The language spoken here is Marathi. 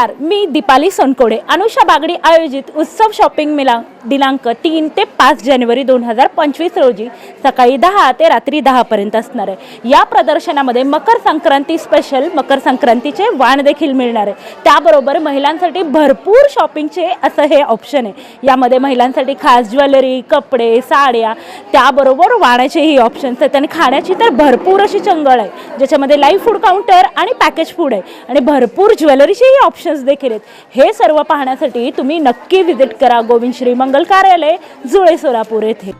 नमस्कार, मी दीपाली सोनकोडे। अनुषा बागडी आयोजित उत्सव शॉपिंग मेळा दिनांक 3 ते 5 जानेवारी 2025 रोजी सकाळी 10 ते रात्री 10 पर्यंत असणार आहे। या प्रदर्शनामध्ये मकर संक्रांती स्पेशल मकर संक्रांतीचे वाण देखील मिळणार आहे। त्याबरोबर महिलांसाठी भरपूर शॉपिंगचे असं हे ऑप्शन आहे। यामध्ये महिलांसाठी खास ज्वेलरी, कपडे, साड्या, त्याबरोबर वाण्याचेही ऑप्शन्स आहेत आणि खाण्याची तर भरपूर अशी चंगळ आहे, ज्याच्यामध्ये लाईव्ह फूड काउंटर आणि पॅकेज फूड आहे आणि भरपूर ज्वेलरीचेही ऑप्शन्स देखील आहेत। हे सर्व पाहण्यासाठी तुम्ही नक्की व्हिजिट करा गोविंद श्री मंगल कार्यालय, जुळे, सोलापूर येथे।